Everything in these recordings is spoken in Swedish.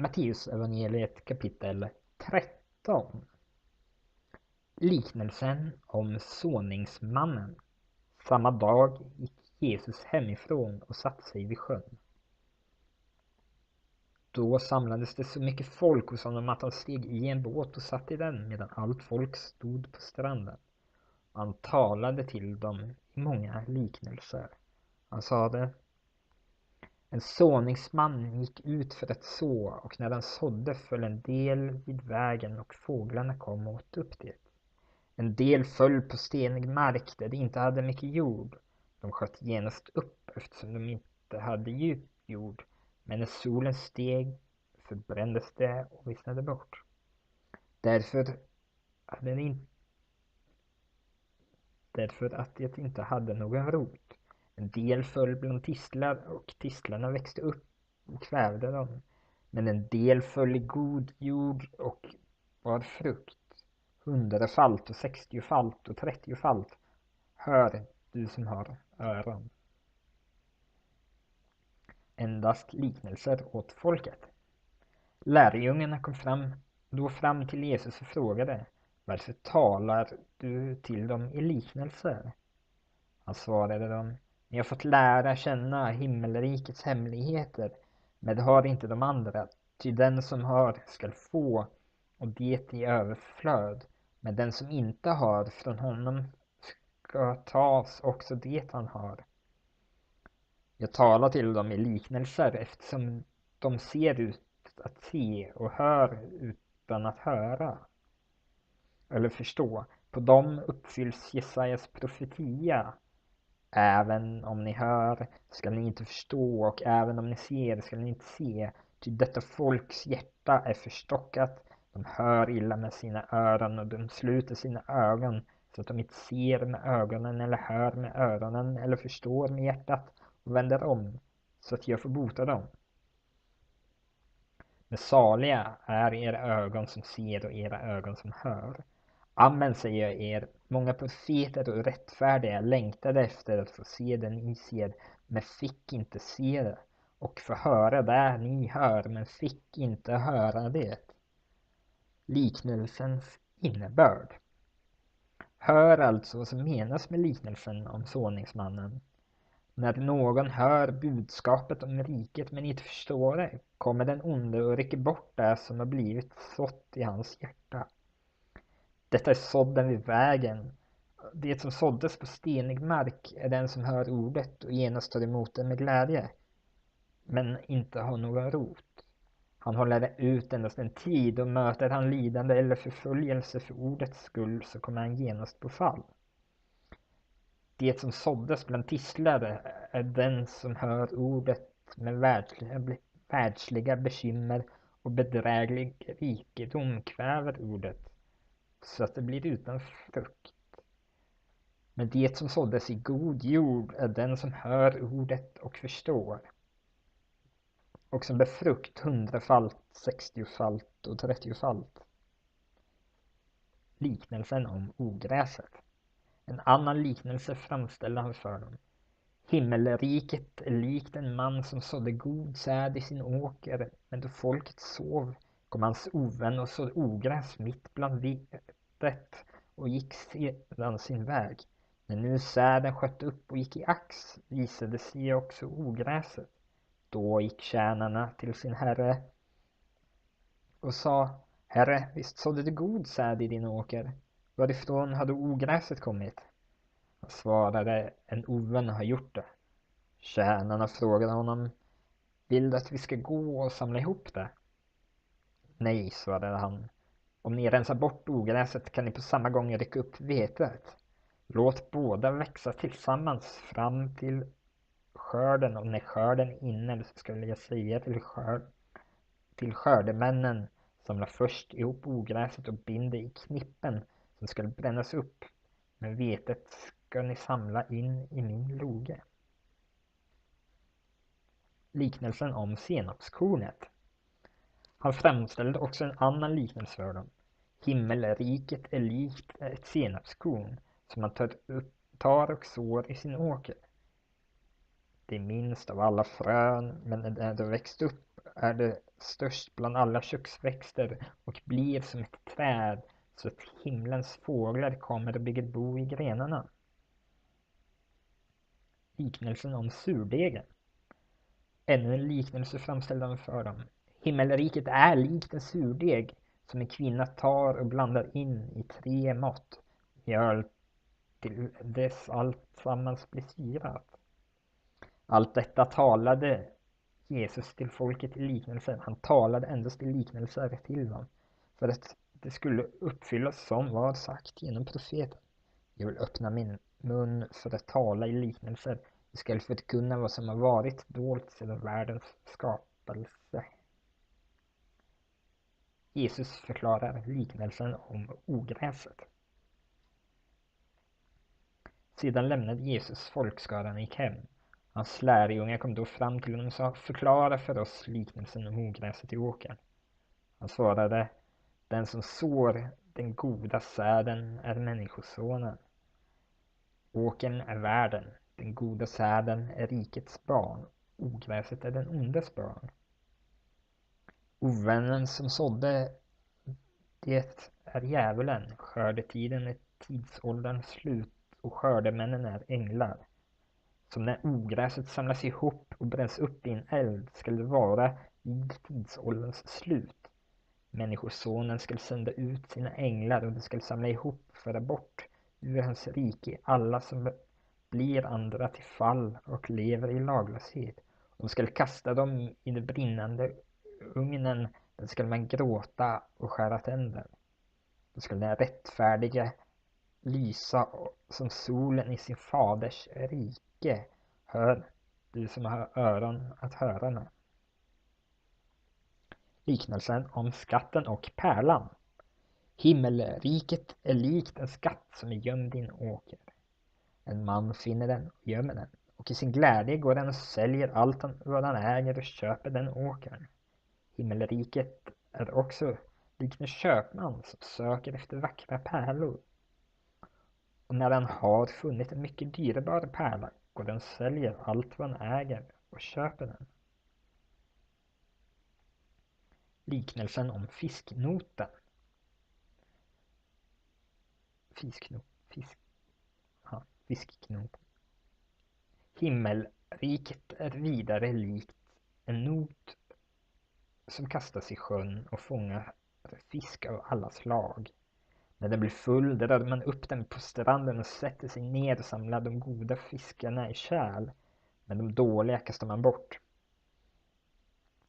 Matteusevangeliet kapitel 13. Liknelsen om såningsmannen. Samma dag gick Jesus hemifrån och satte sig vid sjön. Då samlades det så mycket folk hos honom att han steg i en båt och satt i den medan allt folk stod på stranden. Han talade till dem i många liknelser. Han sade: En såningsman gick ut för att så, och när han sådde föll en del vid vägen och fåglarna kom och åt upp det. En del föll på stenig mark där de inte hade mycket jord. De sköt genast upp eftersom de inte hade djup jord, men när solen steg förbrändes det och vissnade bort. Därför att det inte hade någon rot. En del föll bland tistlar och tistlarna växte upp och kvävde dem. Men en del föll i god jord och bar frukt. 100-falt och 60-falt och 30-falt. Hör, du som har öron. Endast liknelser åt folket. Lärjungarna kom fram till Jesus och frågade: Varför talar du till dem i liknelser? Han svarade dem: Ni har fått lära känna himmelrikets hemligheter, men det har inte de andra. Ty den som har skall få, och det i överflöd. Men den som inte har, från honom ska tas också det han har. Jag talar till dem i liknelser eftersom de ser ut att se och hör utan att höra eller förstå. På dem uppfylls Jesajas profetia. Även om ni hör ska ni inte förstå, och även om ni ser ska ni inte se. Ty detta folks hjärta är förstockat. De hör illa med sina öron och de sluter sina ögon så att de inte ser med ögonen eller hör med öronen eller förstår med hjärtat och vänder om så att jag får bota dem. Men saliga är era ögon som ser och era ögon som hör. Amen, säger jag er, många profeter och rättfärdiga längtade efter att få se det ni ser, men fick inte se det, och få höra det ni hör, men fick inte höra det. Liknelsens innebörd. Hör alltså vad som menas med liknelsen om såningsmannen. När någon hör budskapet om riket men inte förstår det, kommer den onde och rycker bort det som har blivit sått i hans hjärta. Detta är sådden vid vägen. Det som såddes på stenig mark är den som hör ordet och genast tar emot det med glädje, men inte har någon rot. Han håller ut endast en tid, och möter han lidande eller förföljelse för ordets skull så kommer han genast på fall. Det som såddes bland tistlar är den som hör ordet med världsliga bekymmer och bedräglig rikedom kväver ordet, så att det blir utan frukt. Men det som såddes i god jord är den som hör ordet och förstår, och som bär frukt 100-falt, 60-falt och 30-falt. Liknelsen om ogräset. En annan liknelse framställer han för dem. Himmelriket är likt en man som sådde god säd i sin åker, men då folket sov kom hans ovän och sådde ogräs mitt bland vetet och gick sedan sin väg. När nu säden sköt upp och gick i ax visade sig också ogräset. Då gick tjänarna till sin herre och sa: Herre, visst sådde du god säd i din åker. Varifrån hade ogräset kommit? Han svarade: En ovän har gjort det. Tjänarna frågade honom: Vill du att vi ska gå och samla ihop det? Nej, svarade han. Om ni rensar bort ogräset kan ni på samma gång rycka upp vetet. Låt båda växa tillsammans fram till skörden, och när skörden är inne ska jag säga till skördemännen: samla först ihop ogräset och bind det i knippen som ska brännas upp, men vetet ska ni samla in i min loge. Liknelsen om senapskornet. Han framställde också en annan liknelse för dem. Himmelriket är likt ett senapskorn som man tar och sår i sin åker. Det är minst av alla frön, men när det växt upp är det störst bland alla köksväxter och blir som ett träd så att himlens fåglar kommer och bygger bo i grenarna. Liknelsen om surdegen. Ännu en liknelse framställde han för dem. Himmelriket är likt en surdeg som en kvinna tar och blandar in i 3 mått mjöl till dess allt sammans blir syrat. Allt detta talade Jesus till folket i liknelser. Han talade endast i liknelser till dem för att det skulle uppfyllas som var sagt genom profeten. Jag vill öppna min mun för att tala i liknelser. Jag ska förkunna vad som har varit dolt sedan världens skapelse. Jesus förklarar liknelsen om ogräset. Sedan lämnade Jesus folkskaran och gick hem. Hans lärjungar kom då fram till honom och sa: förklara för oss liknelsen om ogräset i åkern. Han svarade: den som sår den goda säden är människosonen. Åkern är världen, den goda säden är rikets barn, ogräset är den ondes barn. Ovännen som sådde, det är djävulen. Skördetiden är tidsålderns slut och skördemännen är änglar. Som när ogräset samlas ihop och bränns upp i en eld ska det vara vid tidsålderns slut. Människosonen ska sända ut sina änglar och de ska samla ihop och föra bort ur hans rike alla som blir andra till fall och lever i laglöshet. Och de ska kasta dem i den brinnande ugnen, där ska man gråta och skära tänder. Då ska den rättfärdiga lysa som solen i sin faders rike. Hör, du som har öron att höra med. Liknelsen om skatten och pärlan. Himmelriket är likt en skatt som är gömd i en åker. En man finner den och gömmer den, och i sin glädje går den och säljer allt vad han äger och köper den åkern. Himmelriket är också likt en köpman som söker efter vackra pärlor. Och när han har funnit en mycket dyrbar pärla går den och säljer allt vad han äger och köper den. Liknelsen om fisknoten. Fiskknoten. Himmelriket är vidare likt en not som kastas i sjön och fångar fisk av alla slag. När den blir full drar man upp den på stranden och sätter sig ner och samlar de goda fiskarna i kärl, men de dåliga kastar man bort.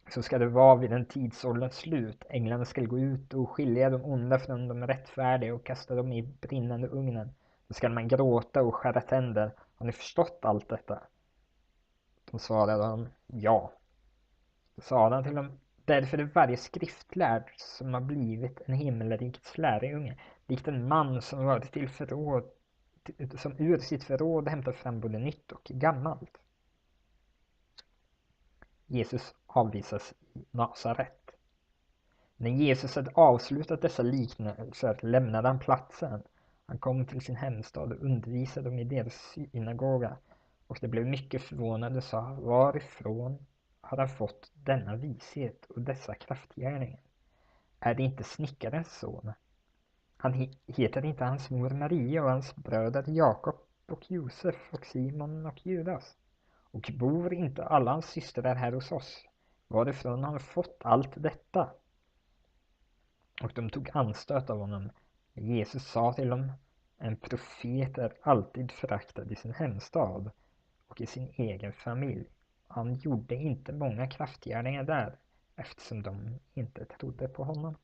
Så ska det vara vid den tidsålderns slut. Änglarna ska gå ut och skilja de onda från de rättfärdiga och kasta dem i brinnande ugnen. Då ska man gråta och skära tänder. Har ni förstått allt detta? De svarade honom: ja. Då sa han till dem: därför är varje skriftlärd som har blivit en himmelrikets lärjunge likt en man som varit till förråd, som ur sitt förråd hämtar fram både nytt och gammalt. Jesus avvisas i Nasaret. När Jesus hade avslutat dessa liknelser lämnade han platsen. Han kom till sin hemstad och undervisade dem i deras synagoga, och de blev mycket förvånade och sa: varifrån har han fått denna vishet och dessa kraftgärningar? Är det inte snickarens son? Han heter inte hans mor Maria och hans bröder Jakob och Josef och Simon och Judas? Och bor inte alla hans systrar här hos oss? Varifrån har han fått allt detta? Och de tog anstöt av honom. Jesus sa till dem: en profet är alltid föraktad i sin hemstad och i sin egen familj. Han gjorde inte många kraftgärningar där, eftersom de inte trodde på honom.